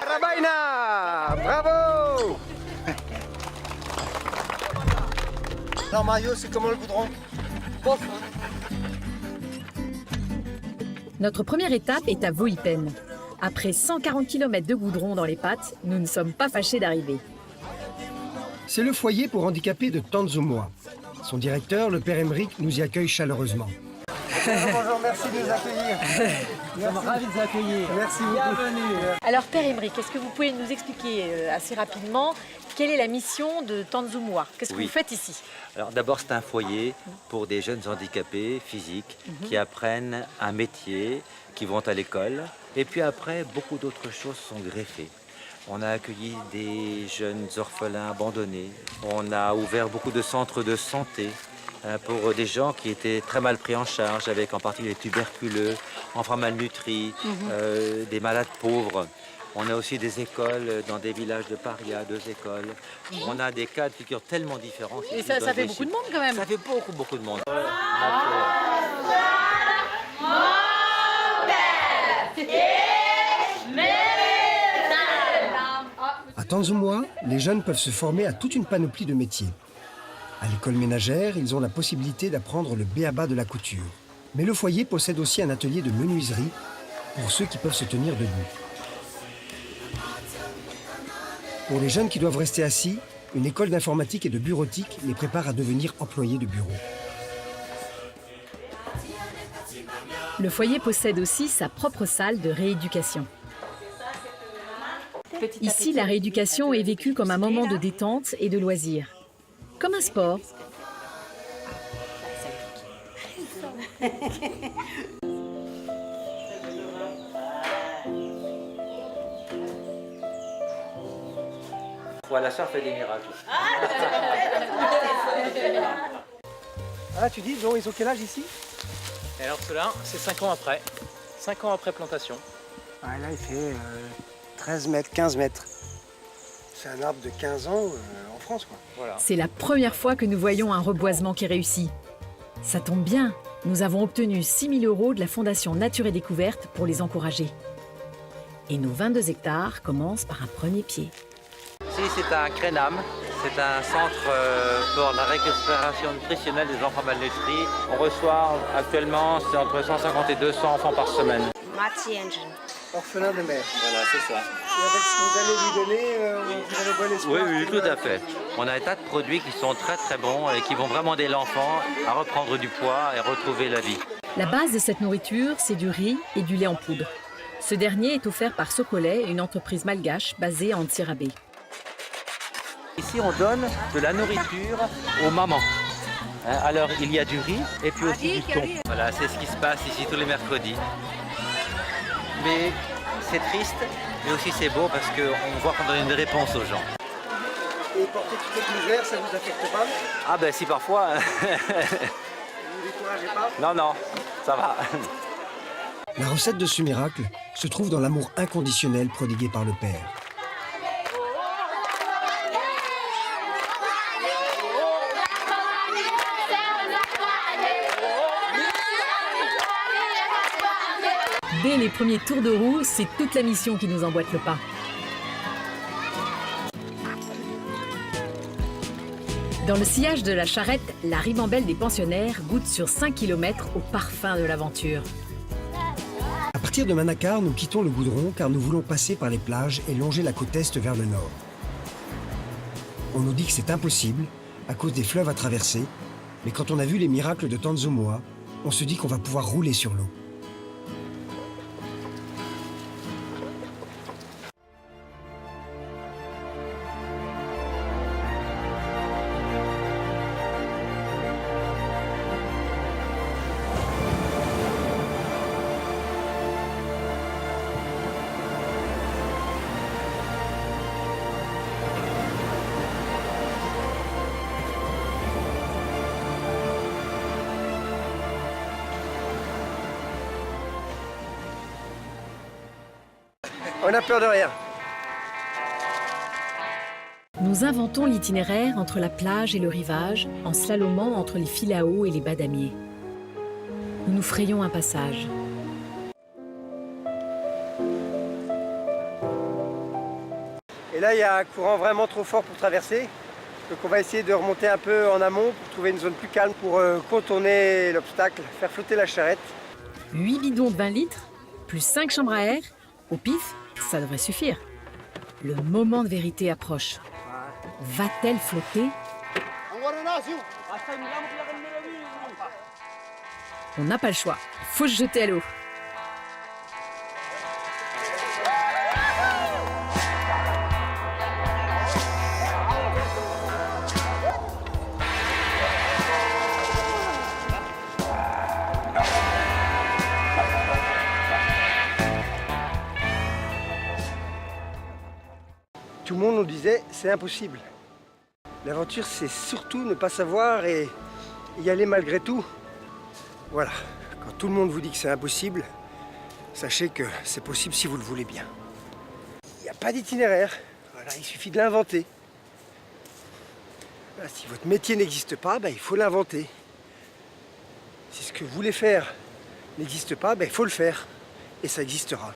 Rabaina, bravo. Alors Mario, c'est comment le goudron? Notre première étape est à Voipen. Après 140 km de goudron dans les pattes, nous ne sommes pas fâchés d'arriver. C'est le foyer pour handicapés de Tanzumwa. Son directeur, le père Emeric, nous y accueille chaleureusement. Bonjour, merci de nous accueillir. Nous sommes ravis de vous accueillir. Merci beaucoup. Bienvenue. Alors Père Emeric, est-ce que vous pouvez nous expliquer assez rapidement quelle est la mission de Tanzumwa? Qu'est-ce que vous faites ici? Alors d'abord, c'est un foyer pour des jeunes handicapés physiques qui apprennent un métier, qui vont à l'école. Et puis après, beaucoup d'autres choses sont greffées. On a accueilli des jeunes orphelins abandonnés. On a ouvert beaucoup de centres de santé pour des gens qui étaient très mal pris en charge, avec en partie les tuberculeux, enfants malnutris, des malades pauvres. On a aussi des écoles dans des villages de parias, 2 écoles. On a des cas de figure tellement différents. Et ça fait beaucoup de monde quand même. Ça fait beaucoup de monde. À Tanzumwa, les jeunes peuvent se former à toute une panoplie de métiers. À l'école ménagère, ils ont la possibilité d'apprendre le b.a.-ba de la couture. Mais le foyer possède aussi un atelier de menuiserie pour ceux qui peuvent se tenir debout. Pour les jeunes qui doivent rester assis, une école d'informatique et de bureautique les prépare à devenir employés de bureau. Le foyer possède aussi sa propre salle de rééducation. Ici, la rééducation est vécue comme un moment de détente et de loisir. Comme un sport. Voilà, ça fait des miracles. Ah, tu dis, donc ils ont quel âge ici? Et alors cela, c'est 5 ans après. 5 ans après plantation. Ah, là, il fait 13 mètres, 15 mètres. C'est un arbre de 15 ans en France, quoi. Voilà. C'est la première fois que nous voyons un reboisement qui réussit. Ça tombe bien, nous avons obtenu 6 000 € de la Fondation Nature et Découverte pour les encourager. Et nos 22 hectares commencent par un premier pied. Ici, c'est un CRENAM. C'est un centre pour la récupération nutritionnelle des enfants malnutris. On reçoit actuellement, c'est entre 150 et 200 enfants par semaine. Orphelin de mère. Voilà, c'est ça. Et avec ce que vous allez lui donner, vous avez bon espoir? Oui, tout à fait. On a un tas de produits qui sont très bons et qui vont vraiment aider l'enfant à reprendre du poids et retrouver la vie. La base de cette nourriture, c'est du riz et du lait en poudre. Ce dernier est offert par Socolay, une entreprise malgache basée à Antsirabe. Ici, on donne de la nourriture aux mamans. Alors, il y a du riz et puis aussi du thon. Voilà, c'est ce qui se passe ici tous les mercredis. Mais c'est triste, mais aussi c'est beau parce qu'on voit qu'on donne une réponse aux gens. Et porter toutes les misères, ça vous affecte pas? Ah ben si parfois... Vous ne découragez pas? Non, ça va. La recette de ce miracle se trouve dans l'amour inconditionnel prodigué par le Père. Dès les premiers tours de roue, c'est toute la mission qui nous emboîte le pas. Dans le sillage de la charrette, la ribambelle des pensionnaires goûte sur 5 km au parfum de l'aventure. À partir de Manakar, nous quittons le goudron car nous voulons passer par les plages et longer la côte est vers le nord. On nous dit que c'est impossible à cause des fleuves à traverser, mais quand on a vu les miracles de Tanzumwa, on se dit qu'on va pouvoir rouler sur l'eau. On a peur de rien. Nous inventons l'itinéraire entre la plage et le rivage en slalomant entre les fils à eau et les badamiers. Nous nous frayons un passage. Et là, il y a un courant vraiment trop fort pour traverser. Donc on va essayer de remonter un peu en amont pour trouver une zone plus calme pour contourner l'obstacle, faire flotter la charrette. 8 bidons de 20 litres, plus 5 chambres à air. Au pif, ça devrait suffire. Le moment de vérité approche. Va-t-elle flotter? On n'a pas le choix. Faut se jeter à l'eau. Tout le monde nous disait c'est impossible. L'aventure, c'est surtout ne pas savoir et y aller malgré tout. Voilà, quand tout le monde vous dit que c'est impossible, sachez que c'est possible si vous le voulez bien. Il n'y a pas d'itinéraire, voilà, il suffit de l'inventer. Voilà, si votre métier n'existe pas, il faut l'inventer. Si ce que vous voulez faire n'existe pas, il faut le faire et ça existera.